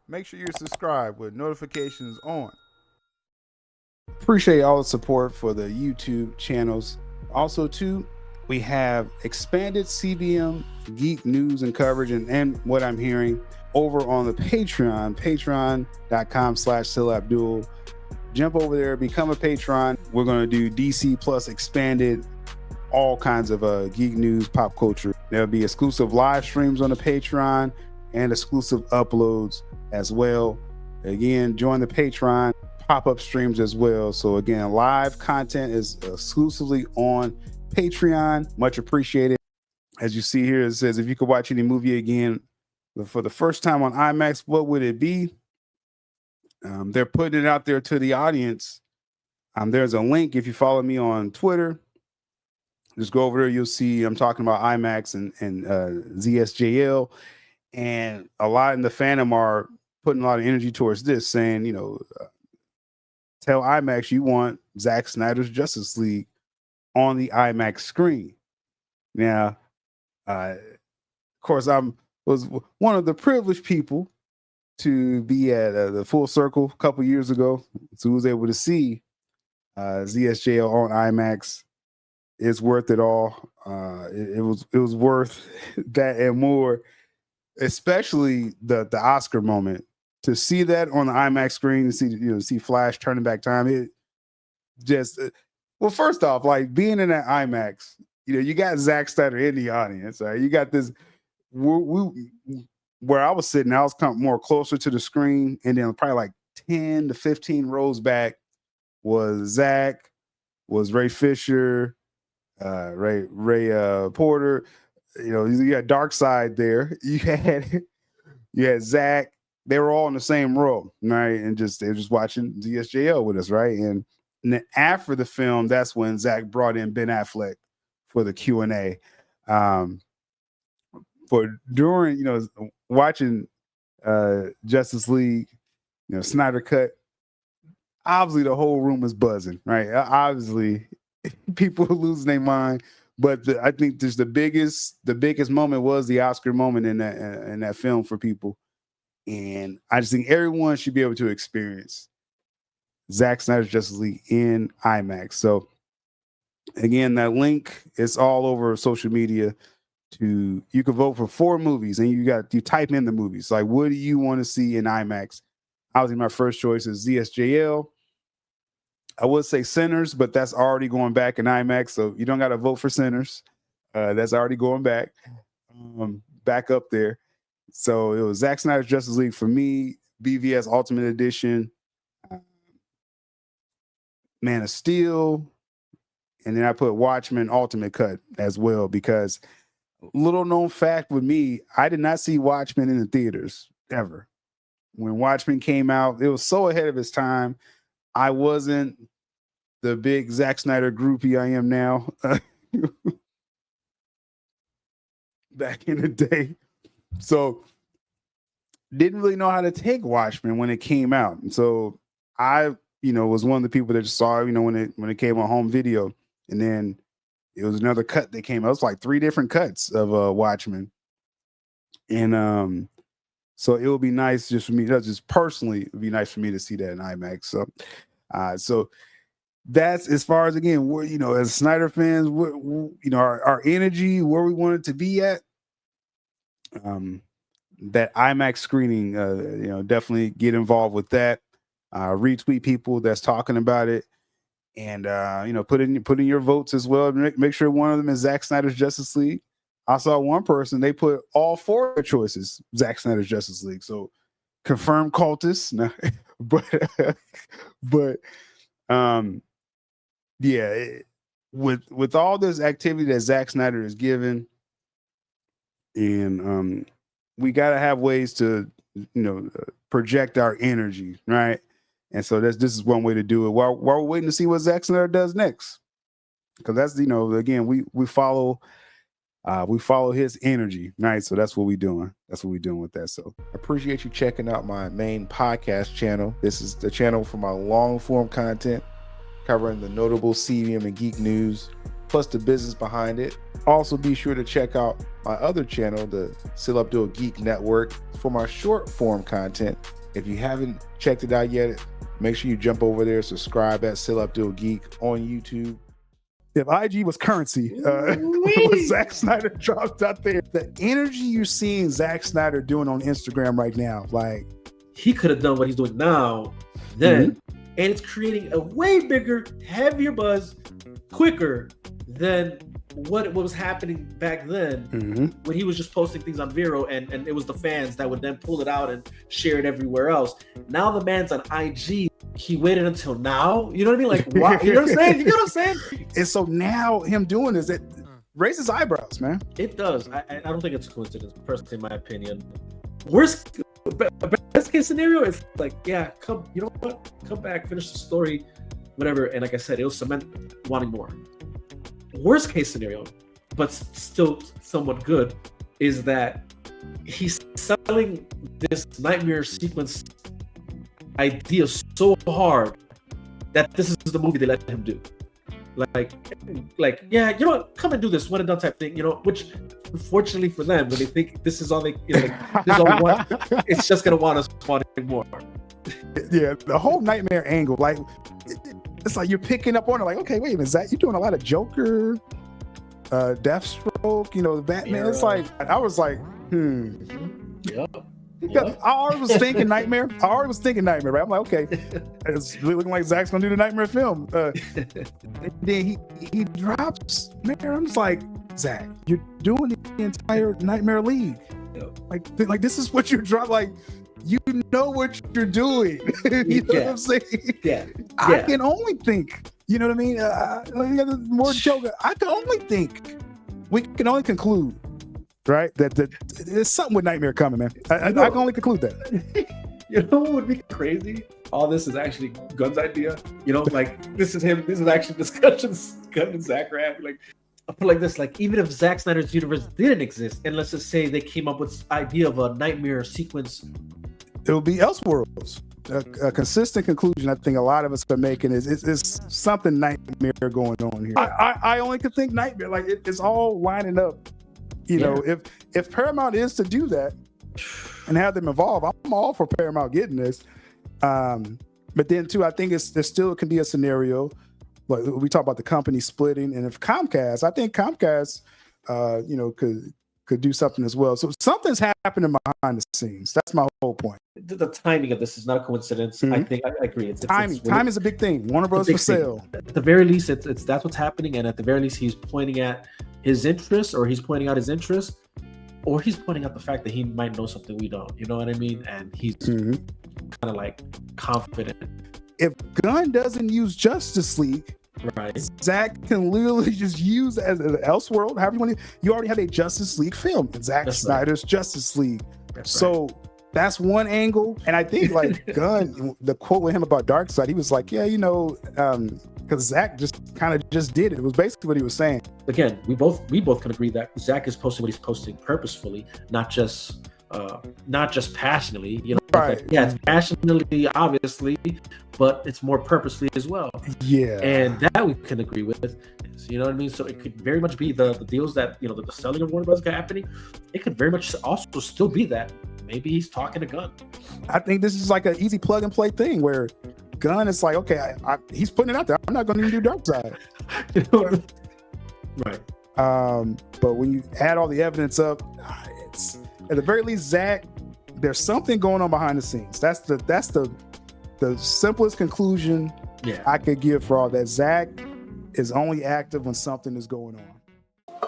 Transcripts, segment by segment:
Make sure you're subscribed with notifications on. Appreciate all the support for the YouTube channels. Also, too, we have expanded CBM geek news and coverage and what I'm hearing over on the Patreon, patreon.com/sylabdul. Jump over there, become a patron. We're going to do DC plus expanded, all kinds of geek news, pop culture. There'll be exclusive live streams on the Patreon and exclusive uploads as well. Again, join the Patreon, pop-up streams as well. So again, live content is exclusively on Patreon. Much appreciated. As you see here, it says, if you could watch any movie again for the first time on IMAX, what would it be? They're putting it out there to the audience. There's a link. If you follow me on Twitter, just go over there. You'll see I'm talking about IMAX and ZSJL. And a lot in the fandom are putting a lot of energy towards this, saying, tell IMAX you want Zack Snyder's Justice League on the IMAX screen. Now, of course, was one of the privileged people to be at the Full Circle a couple years ago, so was able to see ZSJL on IMAX. It's worth it all. It was worth that and more, especially the Oscar moment. To see that on the IMAX screen, see Flash turning back time. It just well, first off, like being in that IMAX, you got Zack Snyder in the audience. Right? You got this. Where I was sitting, I was more closer to the screen, and then probably like 10 to 15 rows back was Zach, was Ray Fisher, Ray Porter. You had Dark Side there. You had Zach. They were all in the same row, right? And they were just watching ZSJL with us, right? And then after the film, that's when Zach brought in Ben Affleck for the Q&A. For during, watching Justice League, Snyder Cut, obviously the whole room is buzzing, right? Obviously, people are losing their mind. But I think just the biggest moment was the Oscar moment in that film for people. And I just think everyone should be able to experience Zack Snyder's Justice League in IMAX. So again, that link is all over social media. You can vote for 4 movies, and you type in the movies. Like, what do you want to see in IMAX? Obviously, my first choice is ZSJL. I would say Sinners, but that's already going back in IMAX, so you don't got to vote for Sinners. That's already going back up there. So it was Zack Snyder's Justice League for me, BVS Ultimate Edition, Man of Steel, and then I put Watchmen Ultimate Cut as well, because little known fact with me, I did not see Watchmen in the theaters ever. When Watchmen came out, it was so ahead of its time. I wasn't the big Zack Snyder groupie I am now. Back in the day. So didn't really know how to take Watchmen when it came out. And so I, was one of the people that just saw it, when it came on home video. And then it was another cut that came out. It was like 3 different cuts of Watchmen. And so it would be nice just for me, just personally, it would be nice for me to see that in IMAX. So that's as far as, again, we're, as Snyder fans, our energy, where we want it to be at. That IMAX screening, definitely get involved with that. Retweet people that's talking about it, and put in your votes as well. Make sure one of them is Zack Snyder's Justice League. I saw one person, they put all 4 choices Zack Snyder's Justice League. So confirmed cultists, no, but yeah, with all this activity that Zack Snyder is given, and we got to have ways to project our energy, right? And so this is one way to do it while we're waiting to see what Zack Snyder does next, because that's again, we follow his energy, right? So that's what we're doing. That's what we're doing with that. So I appreciate you checking out my main podcast channel. This is the channel for my long form content covering the notable CVM and geek news. plus the business behind it. Also, be sure to check out my other channel, the sylabdul Geek Network, for my short form content. If you haven't checked it out yet, make sure you jump over there, subscribe at sylabdul Geek on YouTube. If IG was currency, what Zack Snyder dropped out there, the energy you're seeing Zack Snyder doing on Instagram right now, like he could have done what he's doing now, then, and it's creating a way bigger, heavier buzz, quicker than what was happening back then when he was just posting things on Vero, and it was the fans that would then pull it out and share it everywhere else. Now the man's on IG. He waited until now. You know what I mean? Like, why? You know what I'm saying? You know what I'm saying? And so now him doing this, it raises eyebrows, man. It does. I don't think it's a coincidence, personally, in my opinion. Best case scenario is like, yeah, come. You know what? Come back, finish the story, whatever. And like I said, it'll cement wanting more. Worst case scenario, but still somewhat good, is that he's selling this nightmare sequence idea so hard that this is the movie they let him do. Like, yeah, you know what? Come and do this one and done type thing. You know, which unfortunately for them, when they think this is all they, you know, like, this is all we want, it's just gonna want us wanting more. Yeah, the whole nightmare angle, like. It's like you're picking up on it, like, okay, wait a minute, Zach, you're doing a lot of Joker, Deathstroke, you know, Batman. It's like, I was like, Yeah. I already was thinking Nightmare. Right? I'm like, okay, it's looking like Zach's gonna do the Nightmare film. Then he drops Nightmare. I'm just like, Zach, you're doing the entire Nightmare League. Yeah. Like this is what you're dropping. Like, you know what you're doing. You know what I'm saying? Yeah. I can only think. You know what I mean? More Joker. I can only think. We can only conclude, right? That there's something with Nightmare coming, man. I can only conclude that. You know what would be crazy? All this is actually Gunn's idea. You know, like this is him. This is actually discussions Gunn and Zach are having. Like, I'll put it like this: like, even if Zack Snyder's universe didn't exist, and let's just say they came up with this idea of a nightmare sequence, it will be Elseworlds. A consistent conclusion I think a lot of us are making is something Nightmare going on here. I only could think Nightmare. Like, it's all lining up. You know, if Paramount is to do that and have them involved, I'm all for Paramount getting this. But then too, I think there still can be a scenario. Like, we talk about the company splitting, and if Comcast, I think Comcast, you know, could do something as well. So something's happening behind the scenes. That's my whole point. The timing of this is not a coincidence. I think I agree. It's timing. Time is a big thing. Warner Bros. For sale. At the very least, it's that's what's happening. And at the very least, he's pointing at his interests, or he's pointing out his interests, or he's pointing out the fact that he might know something we don't. You know what I mean? And he's kind of like confident. If Gunn doesn't use Justice League, right, Zach can literally just use as an Elseworld. However you want to, you already have a Justice League film, Zack Snyder's Justice League. So that's one angle. And I think like Gunn, the quote with him about Darkseid, he was like, yeah, you know, because Zach just kind of just did it. It was basically what he was saying. Again, we both can agree that Zach is posting what he's posting purposefully, not just passionately, you know. Right. Like, yeah, it's passionately, obviously, but it's more purposely as well. Yeah. And that we can agree with. You know what I mean? So it could very much be the deals that, you know, the selling of Warner Bros. Got happening. It could very much also still be that. Maybe he's talking to Gunn. I think this is like an easy plug and play thing where Gunn is like, okay, he's putting it out there. I'm not going to even do Darkseid. You know? Right. But when you add all the evidence up, it's at the very least, Zach, there's something going on behind the scenes. That's the simplest conclusion I could give for all that. Zach is only active when something is going on.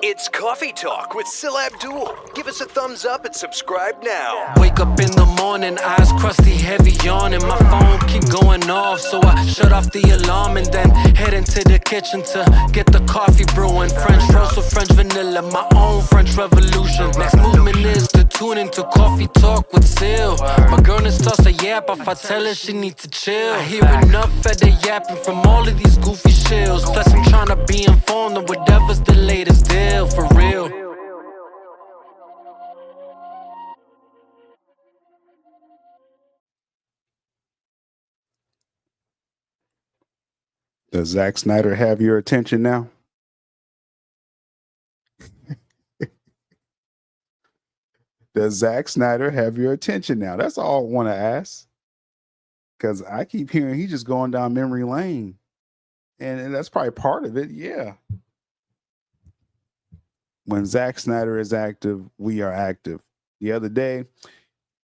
It's Coffee Talk with sylabdul. Give us a thumbs up and subscribe now. Wake up in the morning, eyes crusty, heavy yawning. My phone keep going off, so I shut off the alarm and then head into the kitchen to get the coffee brewing. French roast with French vanilla, my own French revolution. Next movement is to tune into Coffee Talk with Sil. My girl starts a yap if I tell her she needs to chill. I hear enough of the yapping from all of these goofy shills. Plus I'm trying to be informed of whatever's the latest deal. For real. Does Zack Snyder have your attention now? Does Zack Snyder have your attention now? That's all I want to ask. Because I keep hearing he's just going down memory lane. And that's probably part of it. Yeah. When Zack Snyder is active, we are active. The other day,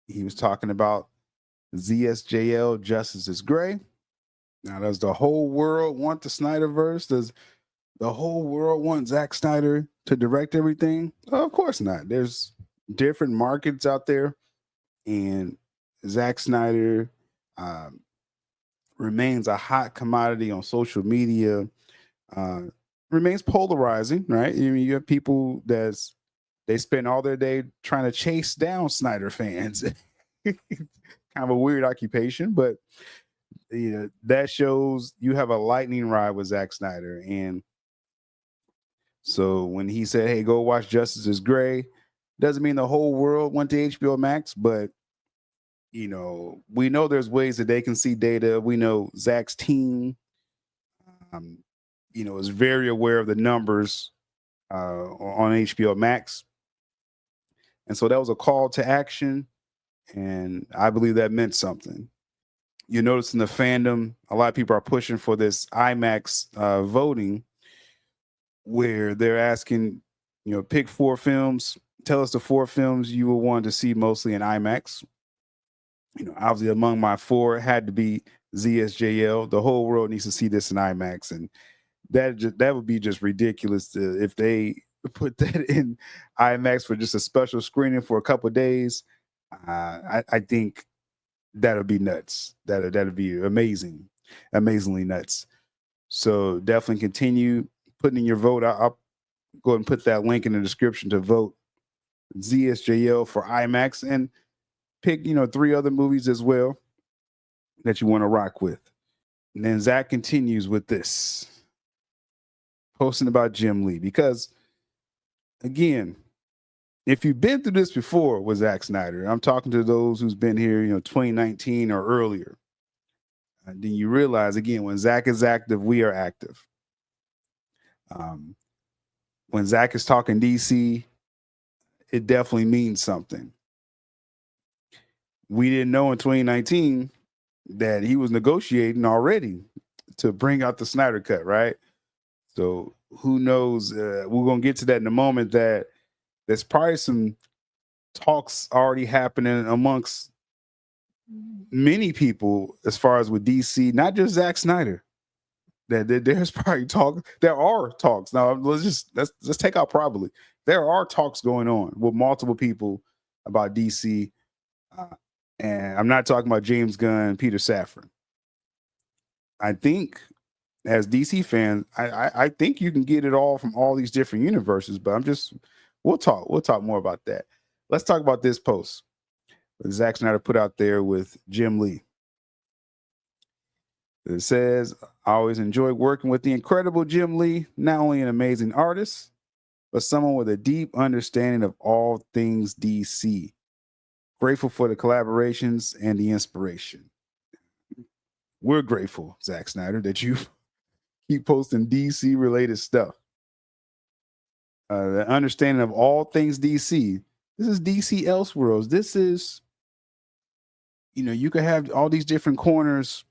he was talking about ZSJL, Justice is Gray. Now, does the whole world want the Snyderverse? Does the whole world want Zack Snyder to direct everything? Of course not. There's different markets out there, and Zack Snyder remains a hot commodity on social media, remains polarizing, right? I mean, you have people they spend all their day trying to chase down Snyder fans. Kind of a weird occupation, but that shows you have a lightning rod with Zack Snyder. And so when he said, hey, go watch Justice is Gray, doesn't mean the whole world went to HBO Max, but we know there's ways that they can see data. We know Zach's team, is very aware of the numbers on HBO Max. And so that was a call to action. And I believe that meant something. You notice in the fandom, a lot of people are pushing for this IMAX voting, where they're asking, pick 4 films. Tell us the 4 films you would want to see mostly in IMAX. Obviously among my 4 had to be ZSJL. The whole world needs to see this in IMAX, and that would be just ridiculous if they put that in IMAX for just a special screening for a couple of days. I think that'd be nuts. That'd be amazingly nuts. So definitely continue putting in your vote. I'll go ahead and put that link in the description to vote ZSJL for IMAX, and pick 3 other movies as well that you want to rock with. And then Zach continues with this, posting about Jim Lee, because again, if you've been through this before with Zack Snyder, I'm talking to those who's been here 2019 or earlier, then you realize, again, when Zach is active, we are active. When Zach is talking DC, it definitely means something. We didn't know in 2019 that he was negotiating already to bring out the Snyder Cut, right? So who knows? We're going to get to that in a moment, that there's probably some talks already happening amongst many people as far as with DC, not just Zack Snyder. There's probably there are talks. Now, let's take out probably. There are talks going on with multiple people about DC. And I'm not talking about James Gunn and Peter Safran. I think as DC fans, I think you can get it all from all these different universes, but we'll talk more about that. Let's talk about this post that Zack Snyder put out there with Jim Lee. It says, I always enjoy working with the incredible Jim Lee, not only an amazing artist, but someone with a deep understanding of all things DC. Grateful for the collaborations and the inspiration. We're grateful, Zack Snyder, that you keep posting DC related stuff. The understanding of all things DC. This is DC Elseworlds. This is, you could have all these different corners.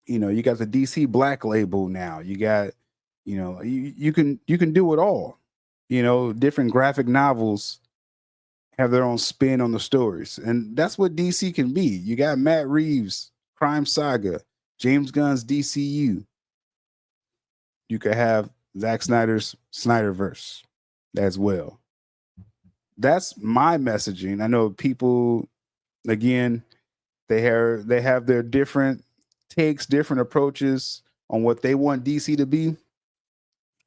You got the DC Black Label now. You got, you can do it all. Different graphic novels have their own spin on the stories. And that's what DC can be. You got Matt Reeves' Crime Saga, James Gunn's DCU. You could have Zack Snyder's Snyderverse as well. That's my messaging. I know people, again, they have their different takes, different approaches on what they want DC to be.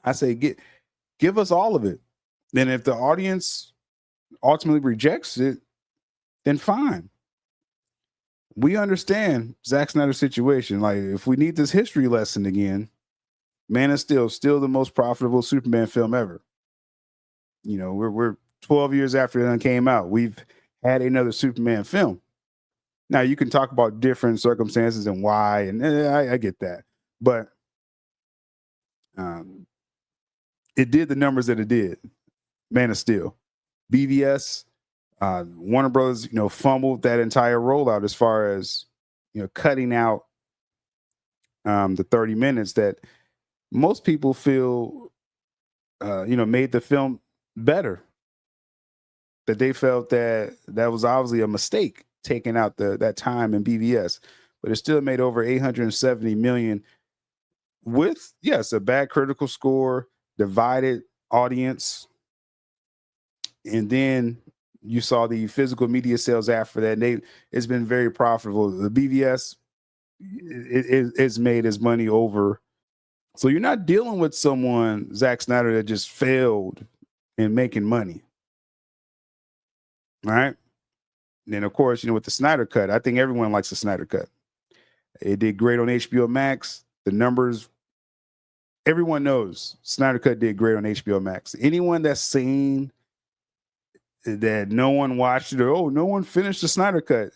I say give us all of it. Then if the audience ultimately rejects it, then fine. We understand Zack Snyder's situation. Like, if we need this history lesson again, Man of Steel, still the most profitable Superman film ever. We're 12 years after it came out. We've had another Superman film. Now, you can talk about different circumstances and why, and I get that. But it did the numbers that it did. Man of Steel. BVS, Warner Brothers, fumbled that entire rollout as far as cutting out the 30 minutes that most people feel made the film better. That they felt that was obviously a mistake, taking out that time in BVS, but it still made over 870 million with, yes, a bad critical score, divided audience. And then you saw the physical media sales after that. And it's been very profitable. The BVS it's made his money over. So you're not dealing with someone, Zack Snyder, that just failed in making money. All right. And then, of course, with the Snyder Cut, I think everyone likes the Snyder Cut. It did great on HBO Max. The numbers, everyone knows Snyder Cut did great on HBO Max. Anyone that's seen that no one watched it, or no one finished the Snyder Cut,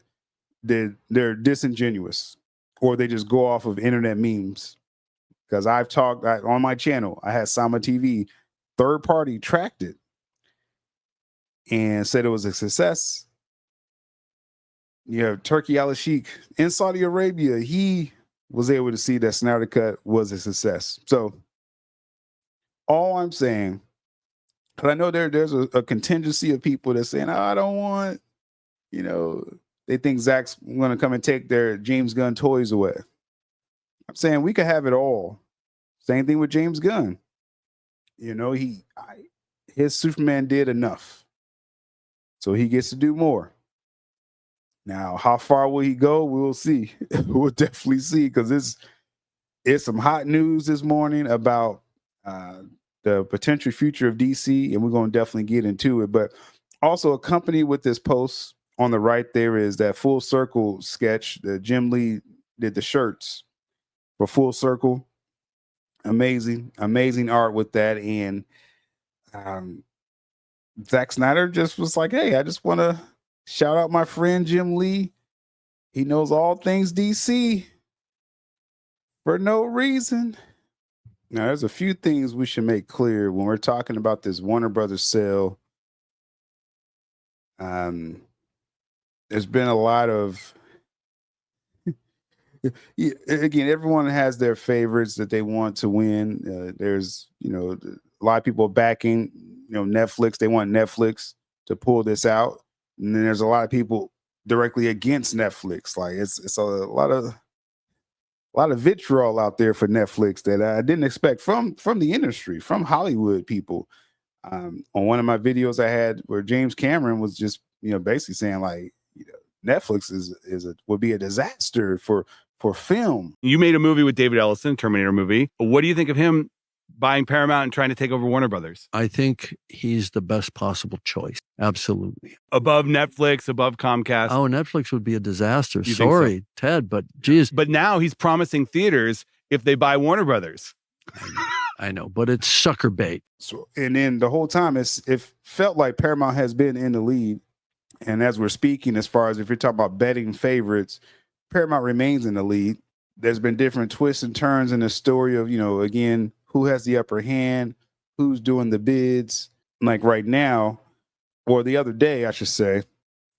they're disingenuous, or they just go off of internet memes. Because I've talked on my channel, I had Sama TV, third party tracked it and said it was a success. Turkey Al-Sheikh in Saudi Arabia, he was able to see that Snyder Cut was a success. So all I'm saying, because I know there's a contingency of people that's saying, I don't want, they think Zach's going to come and take their James Gunn toys away. I'm saying we could have it all. Same thing with James Gunn. His Superman did enough. So he gets to do more. Now, how far will he go? We'll see. We'll definitely see, because it's some hot news this morning about the potential future of DC, and we're going to definitely get into it. But also accompanied with this post on the right there is that Full Circle sketch that Jim Lee did the shirts for Full Circle. Amazing art with that. And Zack Snyder just was like, hey, I just want to shout out my friend Jim Lee. He knows all things DC for no reason. Now, there's a few things we should make clear when we're talking about this Warner Brothers sale. There's been a lot of, again, everyone has their favorites that they want to win. There's, a lot of people backing, Netflix. They want Netflix to pull this out. And then there's a lot of people directly against Netflix. Like it's a lot of vitriol out there for Netflix that I didn't expect from the industry, from Hollywood people. On one of my videos I had where James Cameron was just, basically saying like, Netflix would be a disaster for film. You made a movie with David Ellison, Terminator movie. What do you think of him buying Paramount and trying to take over Warner Brothers? I think he's the best possible choice. Absolutely. Above Netflix, above Comcast. Oh, Netflix would be a disaster. You Sorry, so? Ted, but geez. But now he's promising theaters if they buy Warner Brothers. I know, but it's sucker bait. So, and then the whole time it felt like Paramount has been in the lead. And as we're speaking, as far as if you're talking about betting favorites, Paramount remains in the lead. There's been different twists and turns in the story of, again, who has the upper hand, who's doing the bids. Like right now, or the other day, I should say,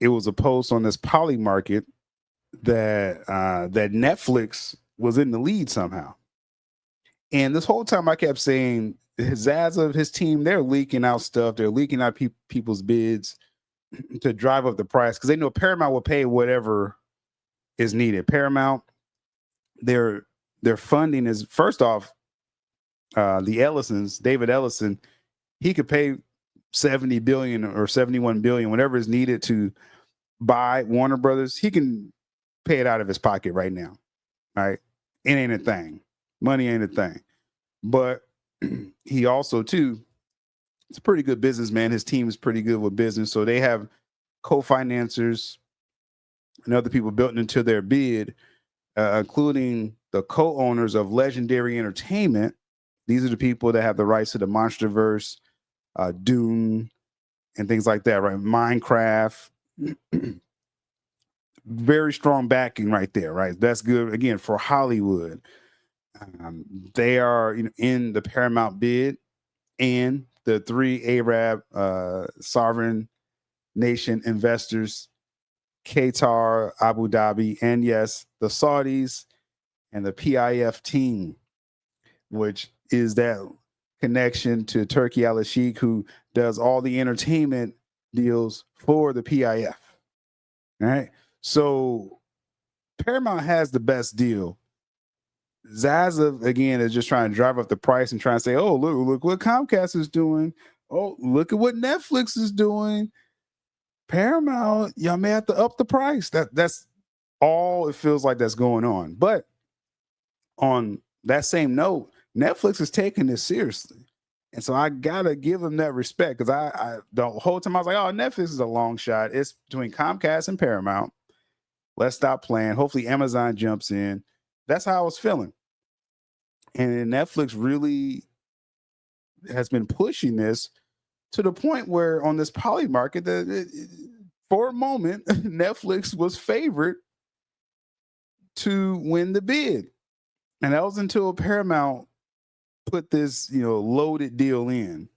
it was a post on this Poly Market that Netflix was in the lead somehow. And this whole time I kept saying, Zaza, his team, they're leaking out stuff. They're leaking out people's bids to drive up the price because they know Paramount will pay whatever is needed. Paramount, their funding is, first off, the Ellisons, David Ellison, he could pay 70 billion or 71 billion, whatever is needed to buy Warner Brothers. He can pay it out of his pocket right now. Right? It ain't a thing. Money ain't a thing. But he also, too, it's a pretty good businessman. His team is pretty good with business. So they have co-financers and other people built into their bid, including the co-owners of Legendary Entertainment. These are the people that have the rights to the MonsterVerse, Dune, and things like that, right? Minecraft. Very strong backing right there, right? That's good, again, for Hollywood. They are in the Paramount bid, and the three Arab sovereign nation investors, Qatar, Abu Dhabi, and yes, the Saudis and the PIF team, which is that connection to Turkey Al-Sheikh, who does all the entertainment deals for the PIF. All right. So Paramount has the best deal. Zaza, again, is just trying to drive up the price and trying to say, oh, look what Comcast is doing. Oh, look at what Netflix is doing. Paramount, y'all may have to up the price. That's all it feels like that's going on. But on that same note, Netflix is taking this seriously. And so I gotta give them that respect, because I the whole time I was like, oh, Netflix is a long shot. It's between Comcast and Paramount. Let's stop playing. Hopefully Amazon jumps in. That's how I was feeling. And Netflix really has been pushing this to the point where on this poly market, for a moment, Netflix was favored to win the bid. And that was until Paramount put this, loaded deal in,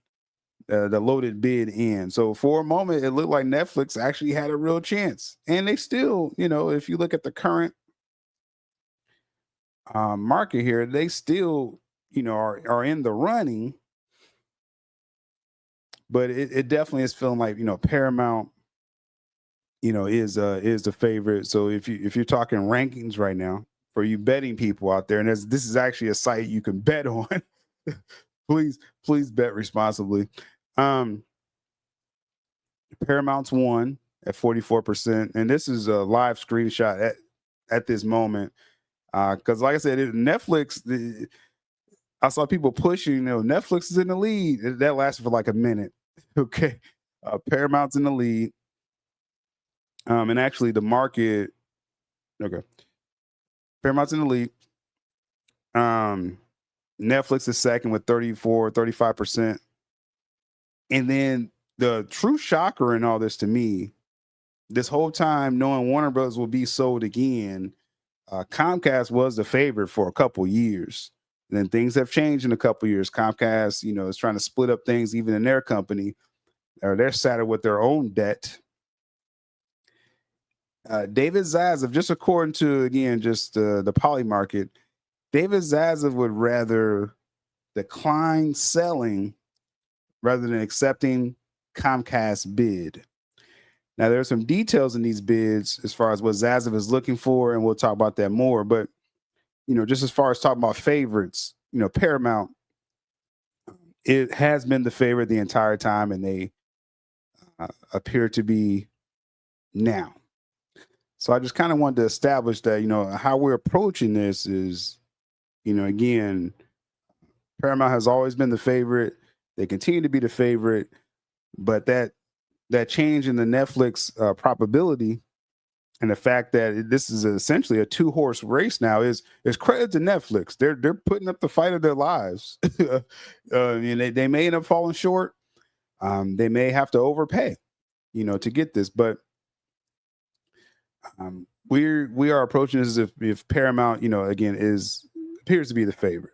the loaded bid in. So for a moment, it looked like Netflix actually had a real chance. And they still, if you look at the current market here, they still, are in the running. But it definitely is feeling like, Paramount, is the favorite. So if you're talking rankings right now for you betting people out there, and this is actually a site you can bet on, please bet responsibly. Paramount's won at 44%, and this is a live screenshot at this moment. Because like I said, Netflix, I saw people pushing, Netflix is in the lead. That lasted for like a minute. Okay. Paramount's in the lead. And actually the market, okay. Paramount's in the lead. Netflix is second with 35%. And then the true shocker in all this to me, this whole time knowing Warner Bros. Will be sold again, Comcast was the favorite for a couple years. And then things have changed in a couple years. Comcast, is trying to split up things even in their company, or they're saddled with their own debt. David Zaslav, just according to, again, just the poly market, David Zaslav would rather decline selling rather than accepting Comcast's bid. Now, there are some details in these bids as far as what Zaslav is looking for, and we'll talk about that more. But, just as far as talking about favorites, Paramount, it has been the favorite the entire time, and they appear to be now. So I just kind of wanted to establish that, how we're approaching this is, again, Paramount has always been the favorite. They continue to be the favorite, but that change in the Netflix probability and the fact that this is essentially a 2-horse race now is credit to Netflix. They're putting up the fight of their lives. And they may end up falling short. They may have to overpay, to get this, but we are approaching this as if Paramount, again, appears to be the favorite.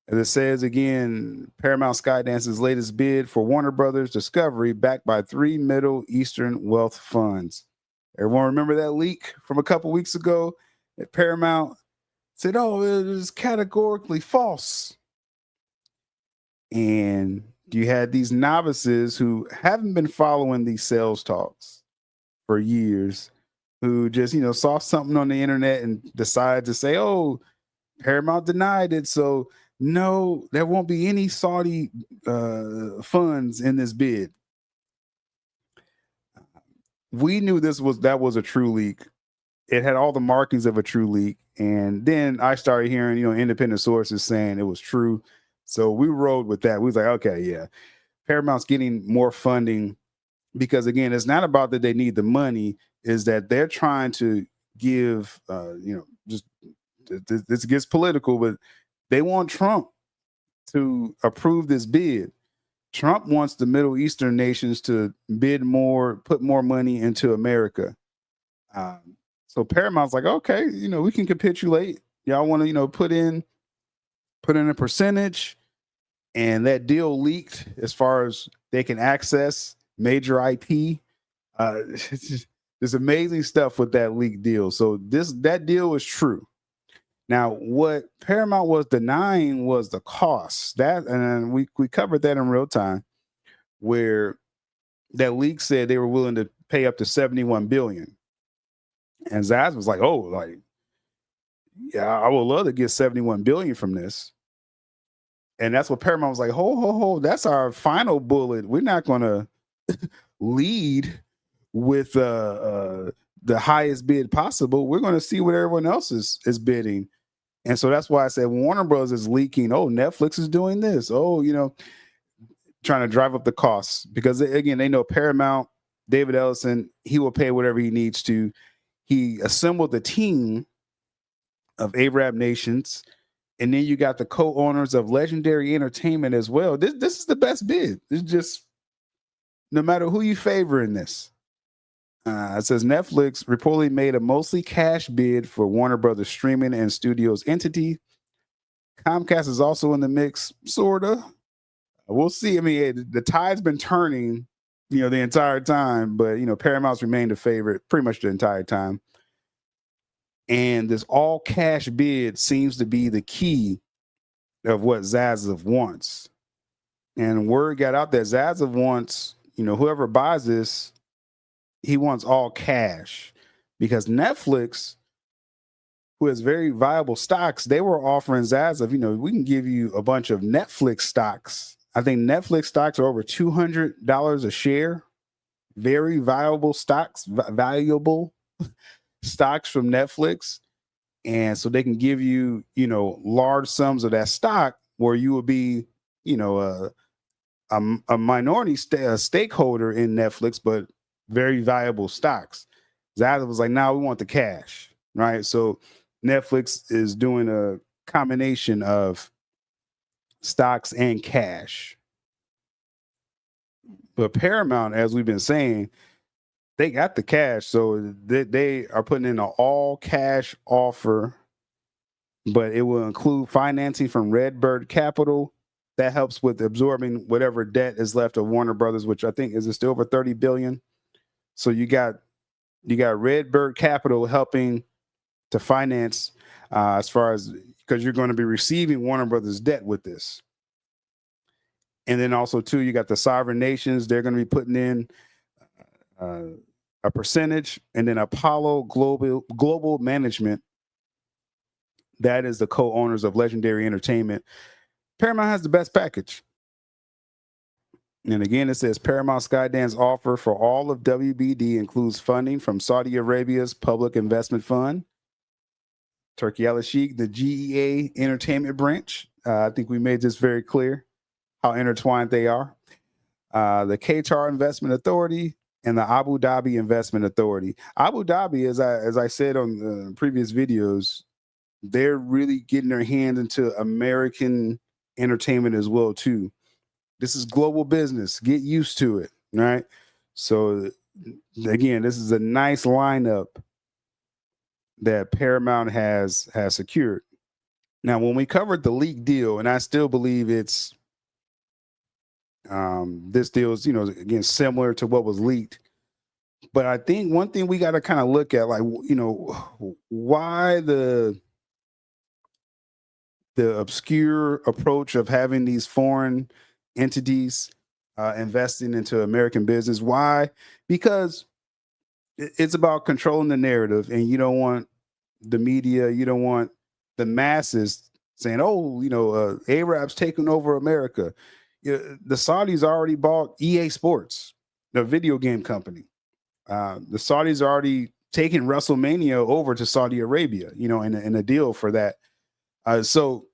As it says again, Paramount Skydance's latest bid for Warner Brothers Discovery, backed by 3 Middle Eastern wealth funds. Everyone remember that leak from a couple weeks ago that Paramount said, oh, it is categorically false. And you had these novices who haven't been following these sales talks for years, who just, saw something on the internet and decided to say, oh, Paramount denied it, so no, there won't be any Saudi funds in this bid. We knew that was a true leak. It had all the markings of a true leak. And then I started hearing, independent sources saying it was true. So we rode with that. We was like, okay, yeah, Paramount's getting more funding because, again, it's not about that they need the money, is that they're trying to give, just this gets political, but they want Trump to approve this bid. Trump wants the Middle Eastern nations to bid more, put more money into America. So Paramount's like, okay, we can capitulate. Y'all want to, put in a percentage, and that deal leaked as far as they can access major IP. It's just, there's amazing stuff with that leaked deal. So that deal is true. Now, what Paramount was denying was the cost. And we covered that in real time, where that leak said they were willing to pay up to $71 billion. And Zaz was like, "Oh, like, yeah, I would love to get $71 billion from this." And that's what Paramount was like, "Ho, that's our final bullet. We're not going to lead with the highest bid possible. We're going to see what everyone else is bidding." And so that's why I said Warner Bros. Is leaking. Oh, Netflix is doing this. Oh, trying to drive up the costs, because again, they know Paramount, David Ellison, he will pay whatever he needs to. He assembled the team of Arab nations, and then you got the co-owners of Legendary Entertainment as well. This is the best bid. It's just, no matter who you favor in this. It says Netflix reportedly made a mostly cash bid for Warner Brothers streaming and studios entity. Comcast is also in the mix, sorta. We'll see. I mean, the tide's been turning, the entire time, but Paramount's remained a favorite pretty much the entire time. And this all cash bid seems to be the key of what Zaslav wants. And word got out that Zaslav wants, whoever buys this, he wants all cash, because Netflix, who has very viable stocks, they were offering Zaslav, we can give you a bunch of Netflix stocks. I think Netflix stocks are over $200 a share. Very viable stocks, valuable stocks from Netflix. And so they can give you, large sums of that stock, where you will be, a minority stakeholder in Netflix, but very valuable stocks. Zaslav was like, "Nah, we want the cash," right? So Netflix is doing a combination of stocks and cash. But Paramount, as we've been saying, they got the cash, so they are putting in an all cash offer, but it will include financing from Redbird Capital. That helps with absorbing whatever debt is left of Warner Brothers, which I think is still over $30 billion. So you got Redbird Capital helping to finance, as far as, because you're going to be receiving Warner Brothers debt with this. And then also too, you got the sovereign nations. They're going to be putting in a percentage, and then Apollo Global Management, that is the co-owners of Legendary Entertainment. Paramount has the best package. And again, it says Paramount Skydance offer for all of WBD includes funding from Saudi Arabia's Public Investment Fund, Turkey Al-Sheikh, the GEA Entertainment branch. I think we made this very clear how intertwined they are. The Qatar Investment Authority and the Abu Dhabi Investment Authority. Abu Dhabi, as I said on the previous videos, they're really getting their hands into American entertainment as well too. This is global business. Get used to it, right? So again, this is a nice lineup that Paramount has secured. Now, when we covered the leak deal, and I still believe it's this deal is, again, similar to what was leaked. But I think one thing we got to kind of look at, like, why the obscure approach of having these foreign entities investing into American business. Why? Because it's about controlling the narrative, and you don't want the media, you don't want the masses saying, "Oh, Arabs taking over America." The Saudis already bought EA Sports, the video game company. The Saudis are already taking WrestleMania over to Saudi Arabia, in a deal for that. So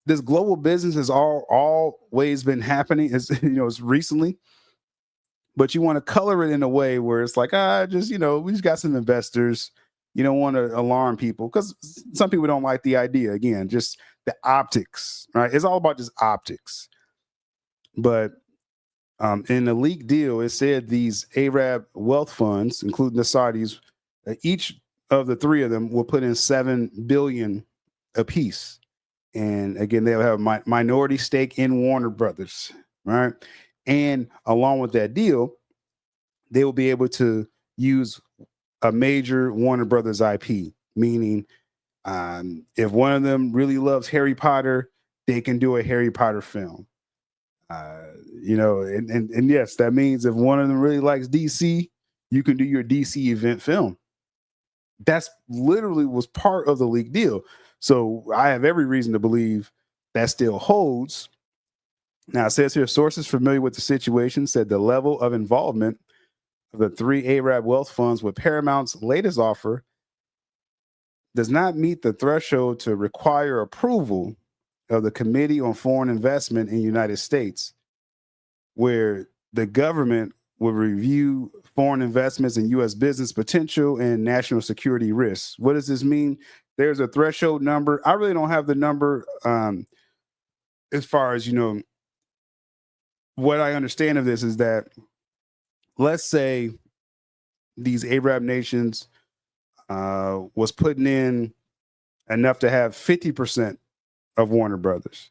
this global business has always been happening. It's recently, but you want to color it in a way where it's like, we just got some investors. You don't want to alarm people, because some people don't like the idea. Again, just the optics, right? It's all about just optics. But in the leaked deal, it said these Arab wealth funds, including the Saudis, each of the three of them will put in $7 billion apiece. And again, they'll have a minority stake in Warner Brothers, right? And along with that deal, they will be able to use a major Warner Brothers IP, meaning if one of them really loves Harry Potter, they can do a Harry Potter film. And yes, that means if one of them really likes DC, you can do your DC event film. That's literally was part of the league deal. So I have every reason to believe that still holds. Now, it says here, sources familiar with the situation said the level of involvement of the three Arab wealth funds with Paramount's latest offer does not meet the threshold to require approval of the Committee on Foreign Investment in the United States, where the government will review foreign investments in U.S. business potential and national security risks. What does this mean? There's a threshold number. I really don't have the number as far as, what I understand of this is that, let's say these Arab nations was putting in enough to have 50% of Warner Brothers.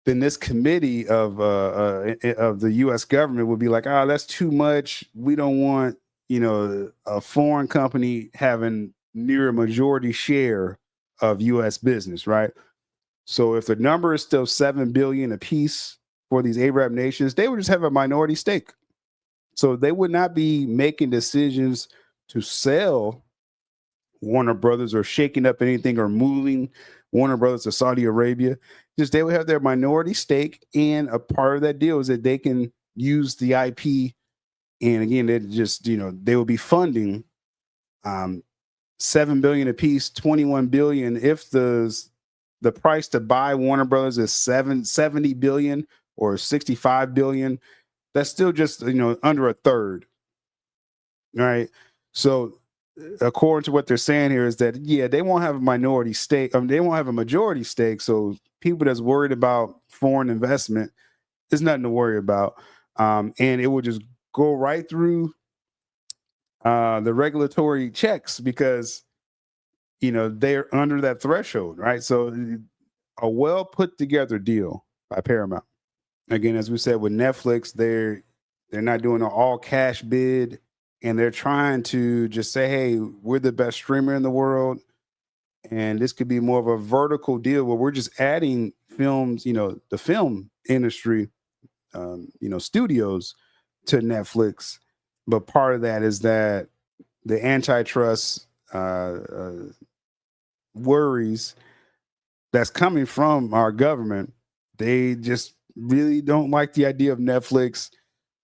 Then this committee of the U.S. government would be like, that's too much. We don't want, a foreign company having near a majority share of U.S. business, right? So if the number is still $7 billion apiece for these Arab nations, they would just have a minority stake. So they would not be making decisions to sell Warner Brothers or shaking up anything or moving Warner Brothers to Saudi Arabia. Just they would have their minority stake, and a part of that deal is that they can use the IP. And again, they just, they will be funding $7 billion apiece, $21 billion. If the price to buy Warner Brothers is $70 billion or $65 billion, that's still just, under a third. All right. So according to what they're saying here is that, they won't have a minority stake. They won't have a majority stake. So people that's worried about foreign investment, there's nothing to worry about. And it will just go right through the regulatory checks because, they're under that threshold, right? So a well put together deal by Paramount. Again, as we said with Netflix, they're not doing an all cash bid. And they're trying to just say, hey, we're the best streamer in the world. And this could be more of a vertical deal where we're just adding films, the film industry, studios to Netflix. But part of that is that the antitrust worries that's coming from our government, they just really don't like the idea of Netflix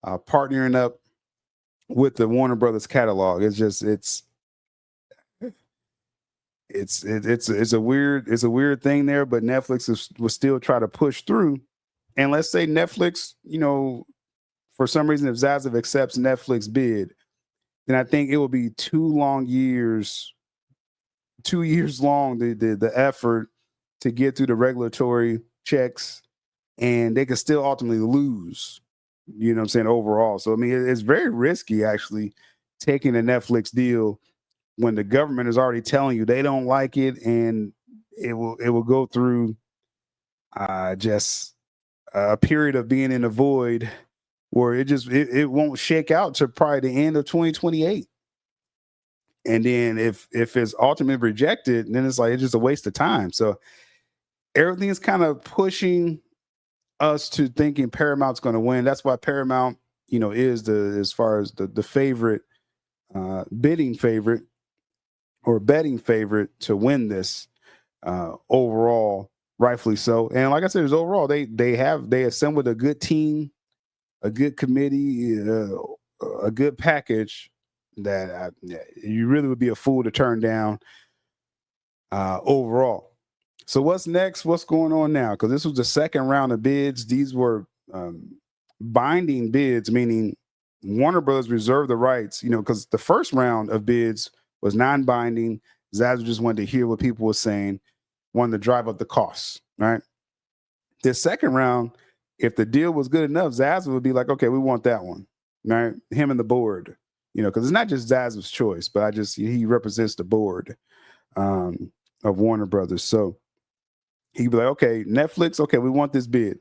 partnering up with the Warner Brothers catalog. It's just it's a weird thing there, but Netflix will still try to push through. And let's say Netflix, for some reason, if Zaslav accepts Netflix bid, then I think it will be 2 years long, the effort to get through the regulatory checks, and they could still ultimately lose. You know what I'm saying, overall. So, I mean, it's very risky, actually, taking a Netflix deal when the government is already telling you they don't like it, and it will go through just a period of being in the void where it won't shake out to probably the end of 2028. And then if it's ultimately rejected, then it's just a waste of time. So everything is kind of pushing us to thinking Paramount's going to win. That's why Paramount, is as far as the favorite, bidding favorite or betting favorite to win this overall, rightfully so. And like I said, overall they assembled a good team, a good committee, a good package that you really would be a fool to turn down overall. So what's next? What's going on now? Because this was the second round of bids. These were binding bids, meaning Warner Brothers reserved the rights, because the first round of bids was non-binding. Zaslav just wanted to hear what people were saying, wanted to drive up the costs, right? The second round, if the deal was good enough, Zaslav would be like, okay, we want that one, right? Him and the board, because it's not just Zaslav's choice, but he represents the board of Warner Brothers. So he'd be like, okay, Netflix, okay, we want this bid.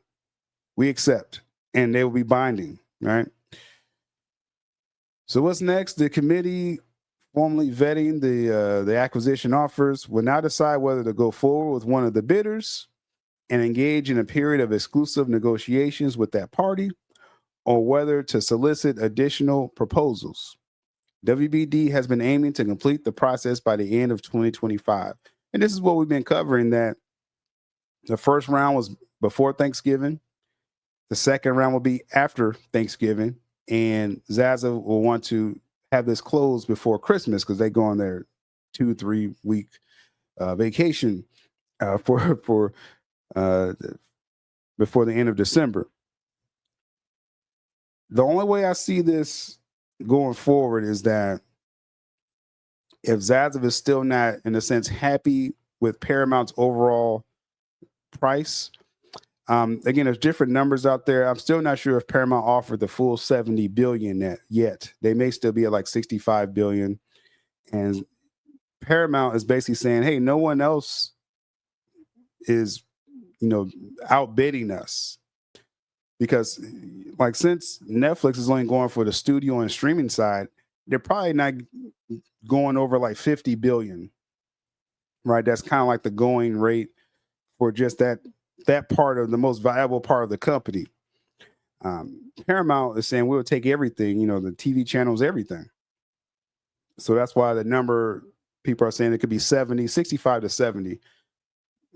We accept. And they will be binding, right? So what's next? The committee formally vetting the acquisition offers will now decide whether to go forward with one of the bidders and engage in a period of exclusive negotiations with that party, or whether to solicit additional proposals. WBD has been aiming to complete the process by the end of 2025. And this is what we've been covering, that the first round was before Thanksgiving. The second round will be after Thanksgiving. And Zaza will want to have this closed before Christmas because they go on their 2-3 week vacation for before the end of December. The only way I see this going forward is that if Zaza is still not, in a sense, happy with Paramount's overall price, again, there's different numbers out there. I'm still not sure if Paramount offered the full 70 billion yet. They may still be at like 65 billion. And Paramount is basically saying, hey, no one else is, outbidding us. Because like, since Netflix is only going for the studio and streaming side, they're probably not going over like 50 billion, right? That's kind of like the going rate for just that part of the most valuable part of the company. Paramount is saying we'll take everything, the TV channels, everything. So that's why the number people are saying it could be 65 to 70.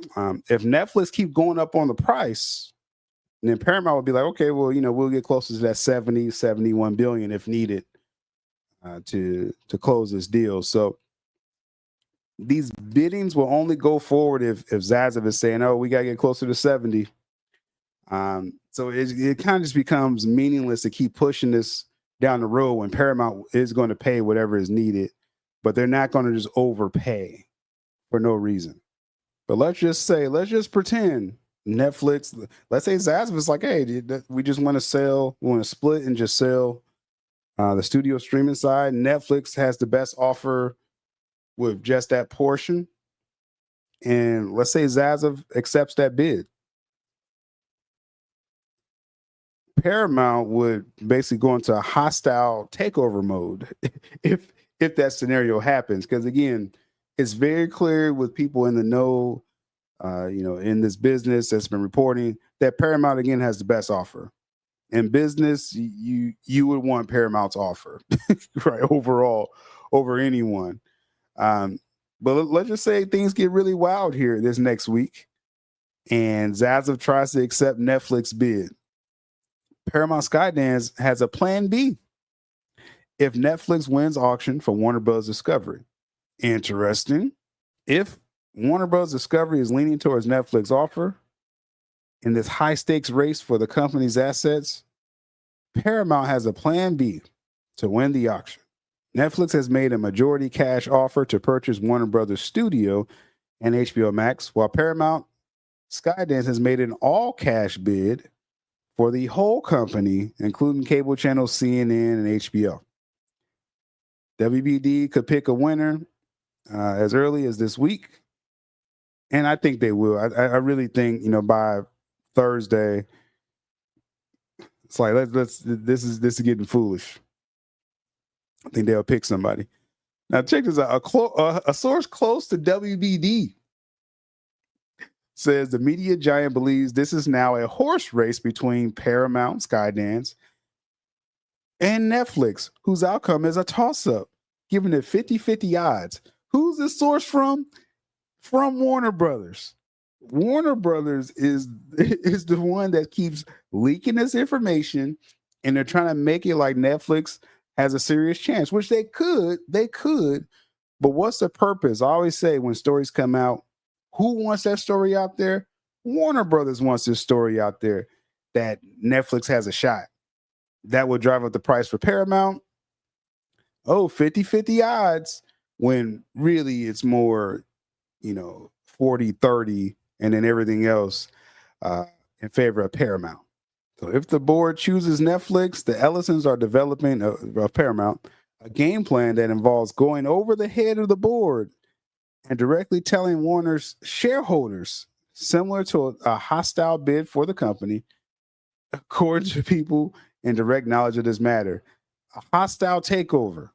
If Netflix keep going up on the price, then Paramount would be like, okay, well, we'll get closer to that 70, 71 billion if needed to close this deal. So these biddings will only go forward if Zaza is saying, oh, we got to get closer to 70. So it kind of just becomes meaningless to keep pushing this down the road when Paramount is going to pay whatever is needed, but they're not going to just overpay for no reason. But let's just pretend Netflix, let's say Zaza is like, hey, we just want to split and just sell the studio streaming side. Netflix has the best offer with just that portion. And let's say Zaza accepts that bid. Paramount would basically go into a hostile takeover mode if that scenario happens. Because again, it's very clear with people in the know, in this business that's been reporting that Paramount again has the best offer. In business, you would want Paramount's offer, right? Overall, over anyone. But let's just say things get really wild here this next week, and Zaza tries to accept Netflix bid. Paramount Skydance has a plan B if Netflix wins auction for Warner Bros. Discovery. Interesting. If Warner Bros. Discovery is leaning towards Netflix offer in this high stakes race for the company's assets, Paramount has a plan B to win the auction. Netflix has made a majority cash offer to purchase Warner Brothers Studio and HBO Max, while Paramount Skydance has made an all cash bid for the whole company, including cable channels CNN and HBO. WBD could pick a winner as early as this week, and I think they will. I really think by Thursday, it's like this is getting foolish. I think they'll pick somebody. Now check this out. A source close to WBD says the media giant believes this is now a horse race between Paramount, Skydance, and Netflix, whose outcome is a toss-up, giving it 50-50 odds. Who's this source from? From Warner Brothers. Warner Brothers is the one that keeps leaking this information, and they're trying to make it like Netflix has a serious chance, which they could, but what's the purpose? I always say when stories come out, who wants that story out there? Warner Brothers wants this story out there that Netflix has a shot. That would drive up the price for Paramount. 50-50 odds, when really it's more, 40-30, and then everything else in favor of Paramount. So if the board chooses Netflix, the Ellisons are developing of Paramount a game plan that involves going over the head of the board and directly telling Warner's shareholders, similar to a hostile bid for the company, according to people in direct knowledge of this matter. a hostile takeover.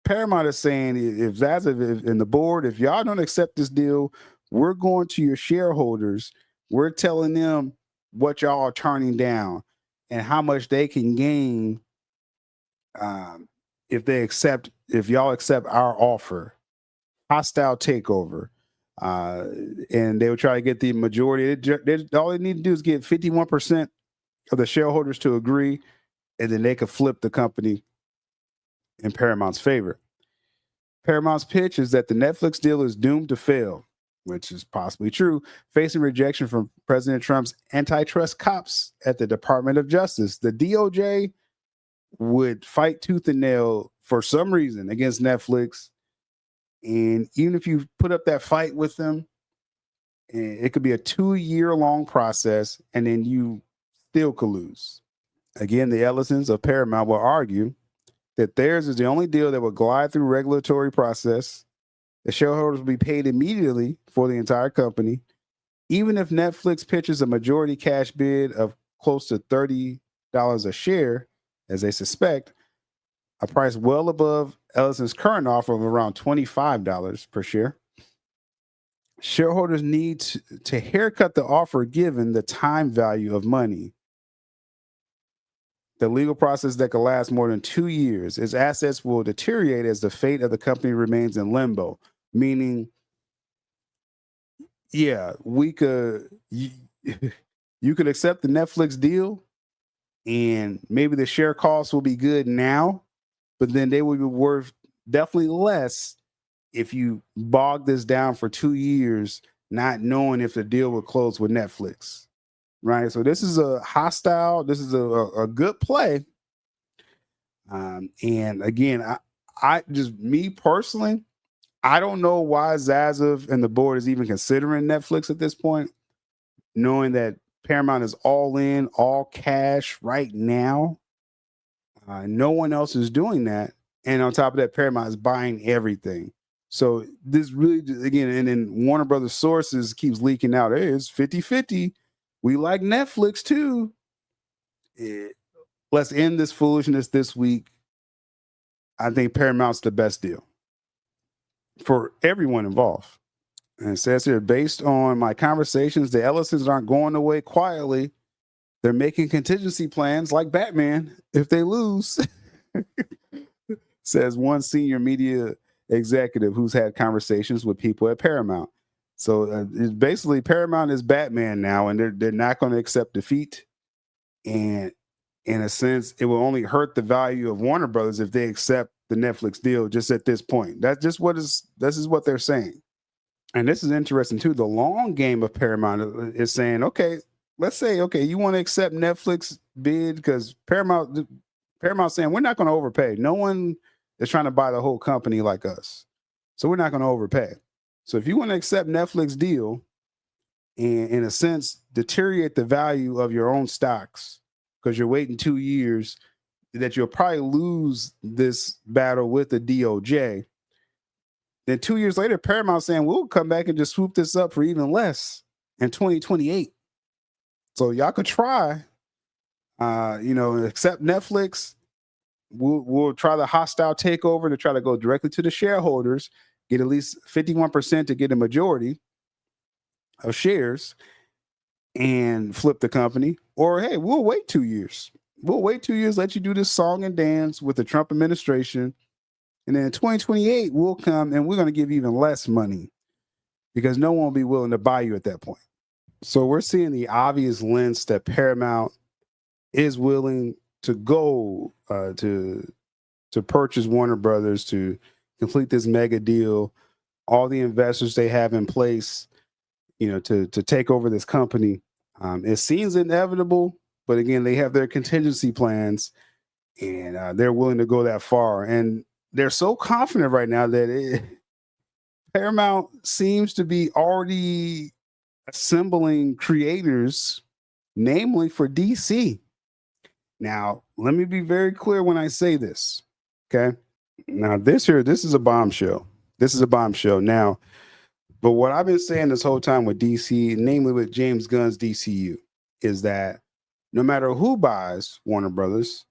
Paramount is saying if that's in the board, if y'all don't accept this deal, we're going to your shareholders. We're telling them what y'all are turning down and how much they can gain if y'all accept our offer. Hostile takeover. And they would try to get the majority. All they need to do is get 51% of the shareholders to agree, and then they could flip the company in Paramount's favor. Paramount's pitch is that the Netflix deal is doomed to fail, which is possibly true, facing rejection from President Trump's antitrust cops at the Department of Justice. The DOJ would fight tooth and nail for some reason against Netflix. And even if you put up that fight with them, it could be a 2-year-long process, and then you still could lose. Again, the Ellisons of Paramount will argue that theirs is the only deal that will glide through regulatory process. The shareholders will be paid immediately for the entire company. Even if Netflix pitches a majority cash bid of close to $30 a share, as they suspect, a price well above Ellison's current offer of around $25 per share. Shareholders need to haircut the offer given the time value of money. The legal process that could last more than 2 years. Its assets will deteriorate as the fate of the company remains in limbo. Meaning, yeah, you could accept the Netflix deal, and maybe the share costs will be good now, but then they will be worth definitely less if you bog this down for 2 years, not knowing if the deal will close with Netflix. Right. So this is a a good play. And again, I just, me personally, I don't know why Zazev and the board is even considering Netflix at this point, knowing that Paramount is all in, all cash right now. No one else is doing that. And on top of that, Paramount is buying everything. So this really, again, and then Warner Brothers sources keeps leaking out. Hey, it's 50-50. We like Netflix too. Let's end this foolishness this week. I think Paramount's the best deal for everyone involved. And it says here, based on my conversations, the Ellisons aren't going away quietly. They're making contingency plans like Batman if they lose, says one senior media executive who's had conversations with people at Paramount. So it's basically Paramount is Batman now, and they're not going to accept defeat. And in a sense, it will only hurt the value of Warner Brothers if they accept the Netflix deal just at this point. This is what they're saying. And this is interesting too. The long game of Paramount is saying, okay, let's say, okay, you want to accept Netflix bid because Paramount's saying we're not going to overpay. No one is trying to buy the whole company like us. So we're not going to overpay. So if you want to accept Netflix deal and in a sense deteriorate the value of your own stocks because you're waiting 2 years, that you'll probably lose this battle with the DOJ. Then 2 years later, Paramount saying we'll come back and just swoop this up for even less in 2028. So y'all could try, accept Netflix. We'll try the hostile takeover to try to go directly to the shareholders, get at least 51% to get a majority of shares and flip the company. Or, hey, we'll wait 2 years. We'll wait 2 years, let you do this song and dance with the Trump administration. And then in 2028, we'll come and we're going to give you even less money because no one will be willing to buy you at that point. So we're seeing the obvious lens that Paramount is willing to go to purchase Warner Brothers, to complete this mega deal, all the investors they have in place, to take over this company. It seems inevitable, but again, they have their contingency plans and they're willing to go that far. And they're so confident right now that Paramount seems to be already assembling creators, namely for DC. Now, let me be very clear when I say this, okay? Now, this is a bombshell. This is a bombshell. Now, but what I've been saying this whole time with DC, namely with James Gunn's DCU, is that no matter who buys Warner Brothers,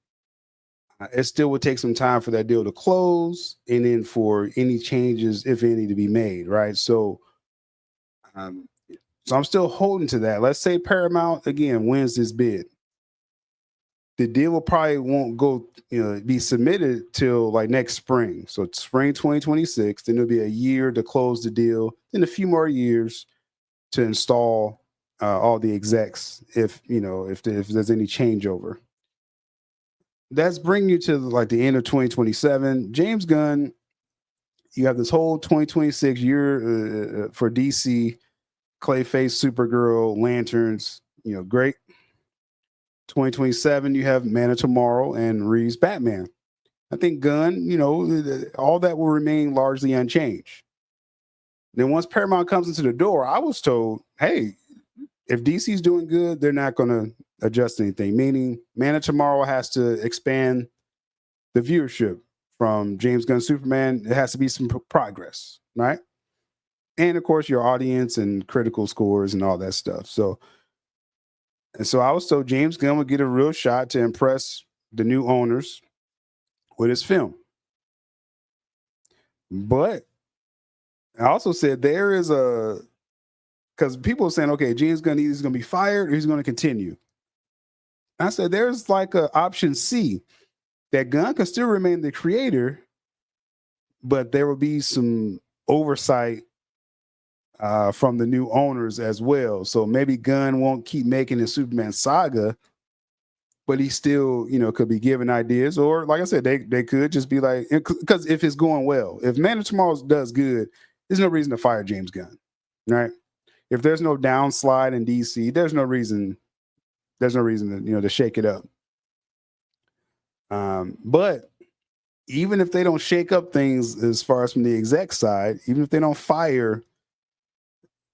It still would take some time for that deal to close, and then for any changes, if any, to be made, right? So I'm still holding to that. Let's say Paramount again wins this bid. The deal will probably won't go, be submitted till like next spring. So it's spring 2026. Then it'll be a year to close the deal. Then a few more years to install all the execs if there's any changeover. That's bringing you to like the end of 2027. James Gunn, you have this whole 2026 year for DC, Clayface, Supergirl, Lanterns, great. 2027, you have Man of Tomorrow and Reeves Batman. I think Gunn, all that will remain largely unchanged. Then once Paramount comes into the door, I was told, hey, if DC's doing good, they're not going to adjust anything, meaning Man of Tomorrow has to expand the viewership from James Gunn Superman. It has to be some progress, right? And of course, your audience and critical scores and all that stuff. So I was told James Gunn would get a real shot to impress the new owners with his film. But I also said there is because people are saying, okay, James Gunn is going to be fired or he's going to continue. I said there's like a option C, that Gunn can still remain the creator, but there will be some oversight from the new owners as well. So maybe Gunn won't keep making the Superman saga, but he still, could be giving ideas. Or like I said, they could just be like, because if it's going well, if Man of Tomorrow does good, there's no reason to fire James Gunn, right? If there's no downslide in DC, there's no reason to, to shake it up. But even if they don't shake up things as far as from the exec side, even if they don't fire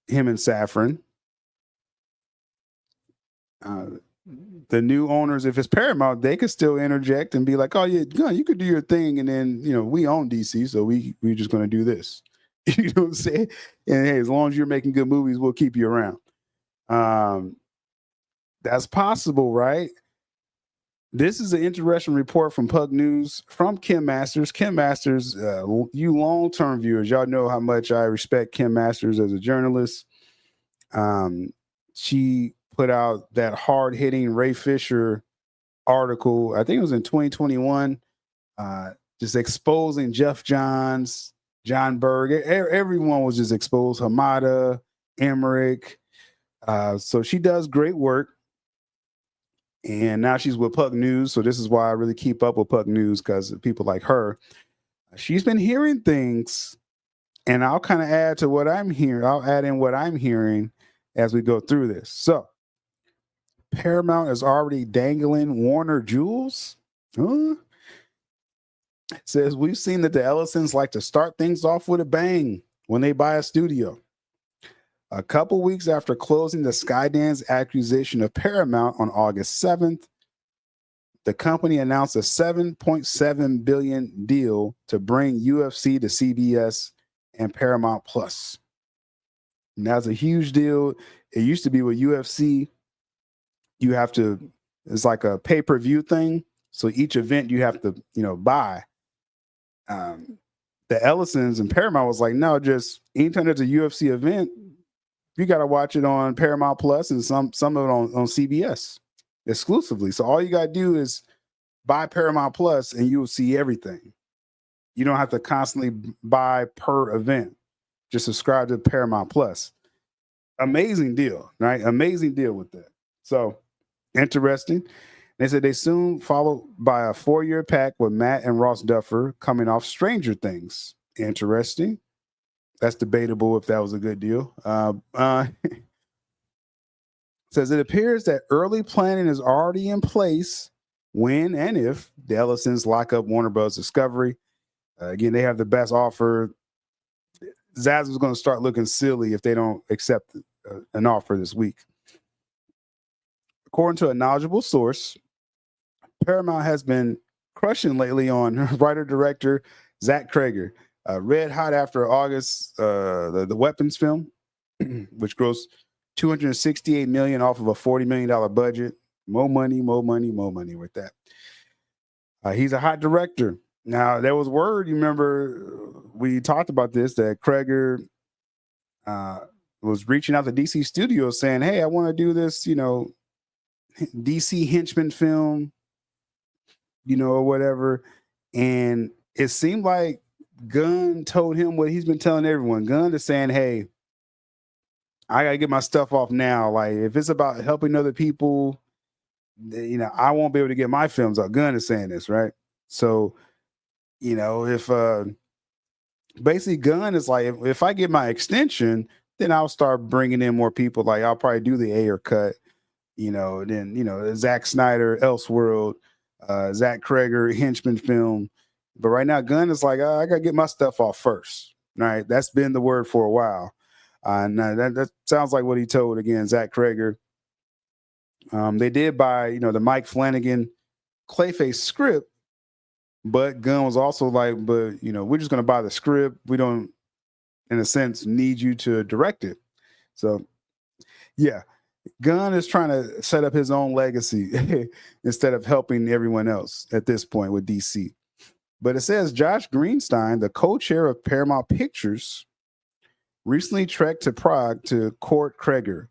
him and Safran, the new owners, if it's Paramount, they could still interject and be like, oh yeah, Gunn, you could do your thing, and then we own DC, so we're just going to do this. You know what I'm saying? And hey, as long as you're making good movies, we'll keep you around. That's possible, right? This is an interesting report from Pug News from Kim Masters. Kim Masters, you long-term viewers, y'all know how much I respect Kim Masters as a journalist. She put out that hard-hitting Ray Fisher article, I think it was in 2021, just exposing Jeff Johns, John Berg. Everyone was just exposed. Hamada, Emmerich. So she does great work. And now she's with Puck News. So this is why I really keep up with Puck News, because people like her. She's been hearing things, and I'll kind of add to what I'm hearing. I'll add in what I'm hearing as we go through this. So Paramount is already dangling Warner jewels. It says, we've seen that the Ellisons like to start things off with a bang when they buy a studio. A couple weeks after closing the Skydance acquisition of Paramount on August 7th, the company announced a $7.7 billion deal to bring UFC to CBS and Paramount Plus. And that's a huge deal. It used to be with UFC, it's like a pay-per-view thing. So each event you have to, buy. The Ellisons and Paramount was like, no, just anytime there's a UFC event, you got to watch it on Paramount Plus and some of it on CBS exclusively. So all you got to do is buy Paramount Plus and you'll see everything. You don't have to constantly buy per event. Just subscribe to Paramount Plus. Amazing deal, right? Amazing deal with that. So interesting. They said they soon followed by a 4-year pact with Matt and Ross Duffer coming off Stranger Things. Interesting. That's debatable if that was a good deal. Says it appears that early planning is already in place when and if the Ellisons lock up Warner Bros. Discovery. Again, they have the best offer. Zaz is going to start looking silly if they don't accept an offer this week. According to a knowledgeable source, Paramount has been crushing lately on writer-director Zach Krager. Red hot after August, the Weapons film, which grossed $268 million off of a $40 million budget. More money with that. He's a hot director. Now, there was word, you remember, we talked about this, that Kreger was reaching out to DC Studios saying, hey, I want to do this, DC henchman film, or whatever. And it seemed like Gunn told him what he's been telling everyone. Gunn is saying, hey, I got to get my stuff off now. Like, if it's about helping other people, I won't be able to get my films out. Gunn is saying this, right? So, if basically Gunn is like, if I get my extension, then I'll start bringing in more people. Like, I'll probably do the Ayer cut, then, Zack Snyder, Elseworld, Zach Kreger, henchman film. But right now, Gunn is like, I got to get my stuff off first. Right? That's been the word for a while. And that sounds like what he told, again, Zach Kreger. They did buy, the Mike Flanagan Clayface script, but Gunn was also like, but, we're just going to buy the script. We don't, in a sense, need you to direct it. So, yeah, Gunn is trying to set up his own legacy instead of helping everyone else at this point with DC. But it says Josh Greenstein, the co-chair of Paramount Pictures, recently trekked to Prague to court Kreger,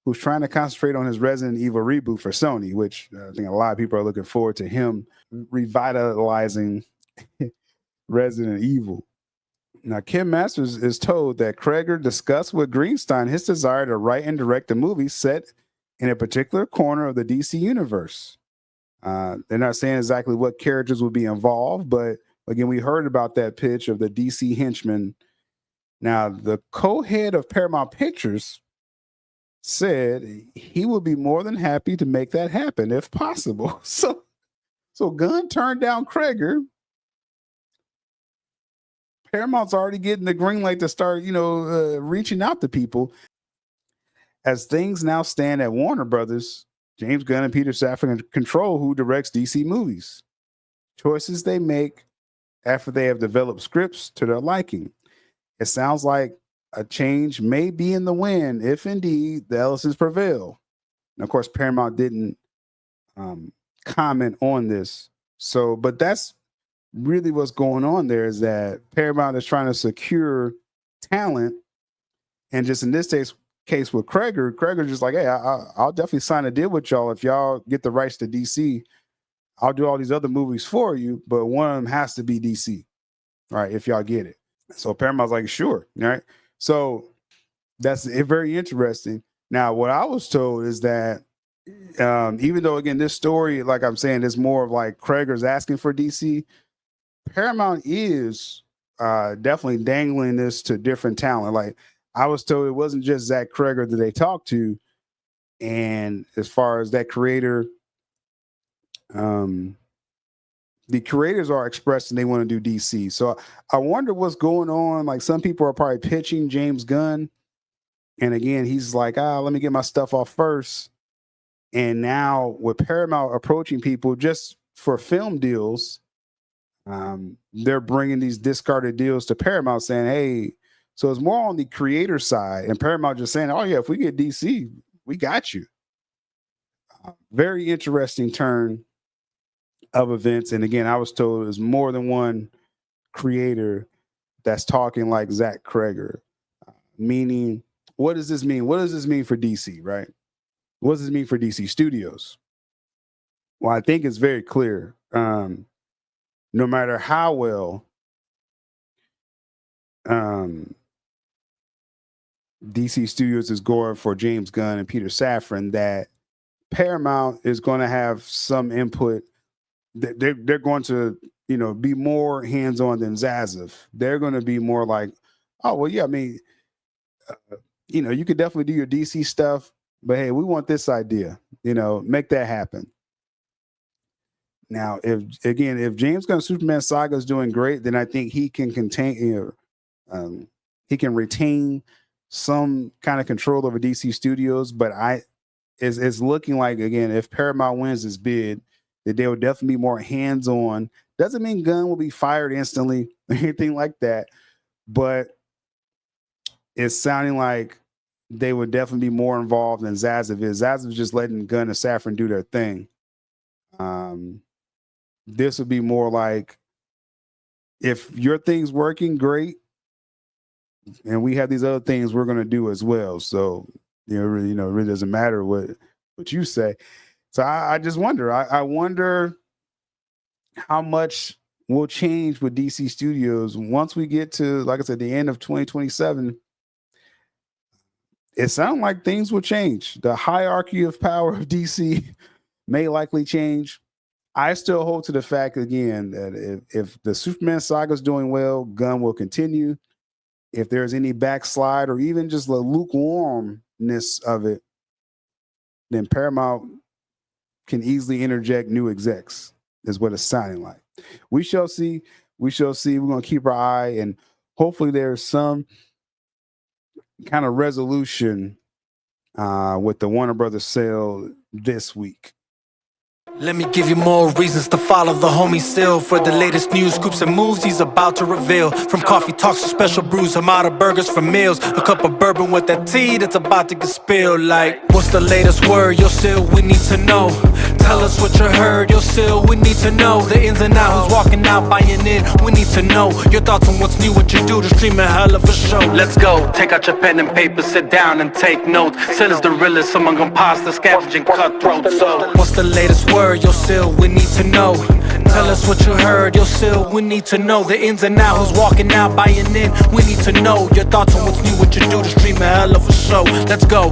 who's trying to concentrate on his Resident Evil reboot for Sony, which I think a lot of people are looking forward to him revitalizing Resident Evil. Now, Kim Masters is told that Kreger discussed with Greenstein his desire to write and direct a movie set in a particular corner of the DC universe. They're not saying exactly what characters will be involved, but again, we heard about that pitch of the DC henchman. Now, the co-head of Paramount Pictures said he would be more than happy to make that happen if possible. So Gunn turned down Kreger. Paramount's already getting the green light to start, reaching out to people. As things now stand at Warner Brothers, James Gunn and Peter Safran control who directs DC movies. Choices they make after they have developed scripts to their liking. It sounds like a change may be in the wind if indeed the Ellisons prevail. And of course, Paramount didn't comment on this. So, but that's really what's going on there, is that Paramount is trying to secure talent. And just in this case with Kreger's just like, hey, I'll definitely sign a deal with y'all if y'all get the rights to DC. I'll do all these other movies for you, but one of them has to be DC, right? If y'all get it. So Paramount's like, sure, right? So that's very interesting. Now, what I was told is that even though, again, this story, like I'm saying, is more of like Kreger's asking for DC, Paramount is definitely dangling this to different talent. Like, I was told it wasn't just Zach Kreger that they talked to. And as far as that creator, the creators are expressing they want to do DC. So I wonder what's going on. Like, some people are probably pitching James Gunn. And again, he's like, let me get my stuff off first. And now with Paramount approaching people just for film deals, they're bringing these discarded deals to Paramount saying, hey, so it's more on the creator side. And Paramount just saying, oh, yeah, if we get DC, we got you. Very interesting turn of events. And again, I was told there's more than one creator that's talking like Zach Kreger. Meaning, what does this mean? What does this mean for DC, right? What does this mean for DC Studios? Well, I think it's very clear. No matter how well DC Studios is going for James Gunn and Peter Safran, that Paramount is going to have some input. They're going to, be more hands-on than Zaziv. They're going to be more like, oh, well, yeah, I mean, you could definitely do your DC stuff, but hey, we want this idea, make that happen. Now, if James Gunn's Superman saga is doing great, then I think he can he can retain some kind of control over DC Studios. But it's looking like, again, if Paramount wins this bid, that they will definitely be more hands-on. Doesn't mean Gunn will be fired instantly or anything like that, but it's sounding like they would definitely be more involved than Zaziv is. Zaziv is just letting Gunn and Safran do their thing. this would be more like, if your thing's working, great, and we have these other things we're going to do as well. So, it really doesn't matter what you say. So I just wonder. I wonder how much will change with DC Studios once we get to, like I said, the end of 2027. It sounds like things will change. The hierarchy of power of DC may likely change. I still hold to the fact, again, that if the Superman saga is doing well, Gunn will continue. If there's any backslide or even just the lukewarmness of it, then Paramount can easily interject new execs, is what it's sounding like. We shall see. We shall see. We're going to keep our eye, and hopefully there's some kind of resolution with the Warner Brothers sale this week. Let me give you more reasons to follow the homie Sil for the latest news, scoops, and moves he's about to reveal. From coffee talks to special brews, I'm out of burgers for meals. A cup of bourbon with that tea that's about to get spilled. Like, what's the latest word? Yo, Sil, we need to know. Tell us what you heard. Yo, Sil, we need to know. The ins and outs, who's walking out, buying in. We need to know your thoughts on what's new, what you do to stream a hell of a show. Let's go. Take out your pen and paper, sit down and take notes. Sil is the realest among imposters, scavenging cutthroats. So, what's the latest word? Yo, Sil, we need to know. Tell us what you heard. Yo, Sil, we need to know. The ins and outs, who's walking out, buying in. We need to know your thoughts on what's new, what you do to stream a hell of a show. Let's go.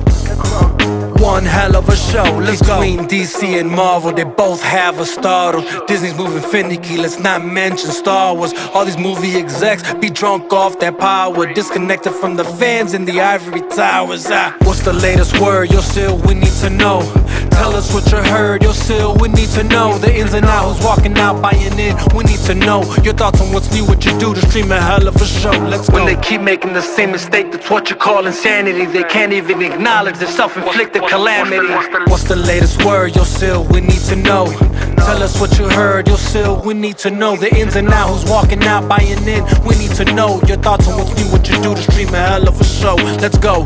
One hell of a show. Let's go. Between DC and Marvel, they both have a startle. Disney's moving finicky, let's not mention Star Wars. All these movie execs be drunk off their power, disconnected from the fans in the ivory towers. What's the latest word? Yo, Sil, we need to know. Tell us what you heard. Yo, Sil, we need to know. The ins and outs, who's walking out, buying in. We need to know your thoughts on what's new, what you do to stream a hell of a show. Let's go. When they keep making the same mistake, that's what you call insanity. They can't even acknowledge their self-inflicted calamity. What's the latest word? Yo, Sil, we need to know. Tell us what you heard. Yo, Sil, we need to know. The ins and outs, who's walking out, buying in. We need to know your thoughts on what's new, what you do to stream a hell of a show. Let's go.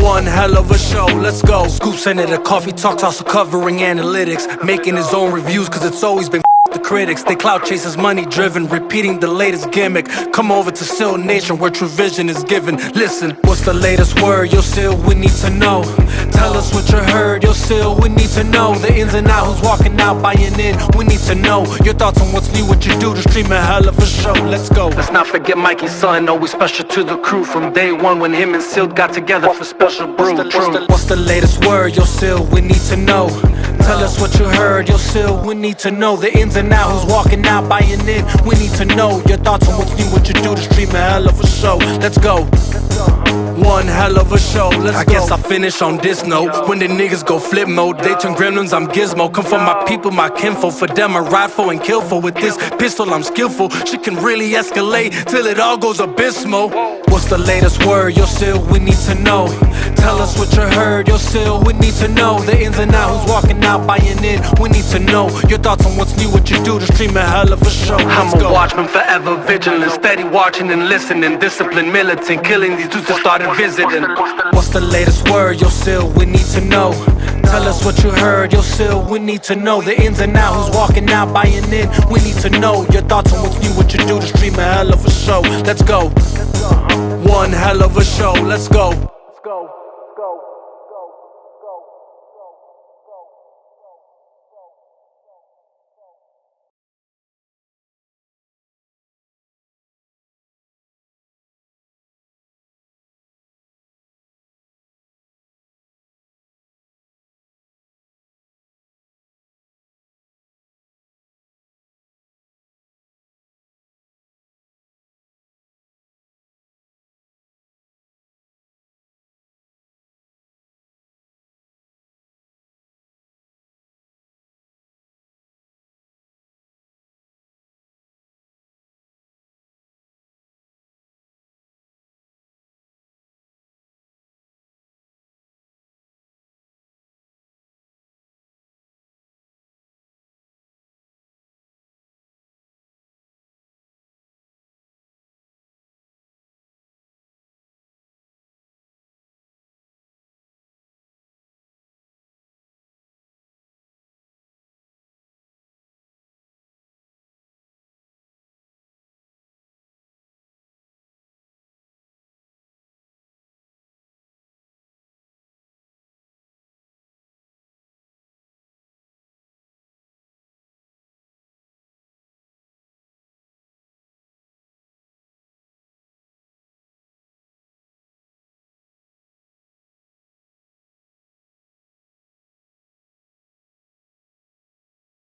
One hell of a show, let's go. Scoop Senator, coffee talks, also covering analytics, making his own reviews, cause it's always been the critics. They clout chasers, money driven, repeating the latest gimmick. Come over to Sil Nation where true vision is given. Listen, what's the latest word? Yo, Sil, we need to know. Tell us what you heard. Yo, Sil, we need to know. The ins and outs, who's walking out, buying in. We need to know your thoughts on what's new, what you do to stream a hell of a show. Let's go. Let's not forget Mikey's son, always special to the crew. From day one when him and Sil got together for special brew. What's the latest word? Yo, Sil, we need to know. Tell us what you heard. Yo, Sil, we need to know. The ins and outs, who's walking out, buying in. We need to know your thoughts on what's new, what you do to stream a hell of a show. Let's go. One hell of a show, let's go. I guess I'll finish on this note. When the niggas go flip mode, they turn gremlins, I'm Gizmo. Come from my people, my kinfolk. For them I ride for and kill for. With this pistol I'm skillful. Shit can really escalate till it all goes abysmal. What's the latest word? Yo, Sil, we need to know. Tell us what you heard. Yo, Sil, we need to know. The ins and outs, who's walking out, buying in. We need to know your thoughts on what's new, what you do to stream a hell of a show. I'm a watchman, forever vigilant, steady watching and listening, disciplined, militant, killing these dudes that started visiting. What's the latest word? Yo, Sil, we need to know. Tell us what you heard. Yo, Sil, we need to know. The ins and outs, who's walking out, buying in. We need to know your thoughts on what's new, what you do to stream a hell of a show. Let's go. One hell of a show, let's go.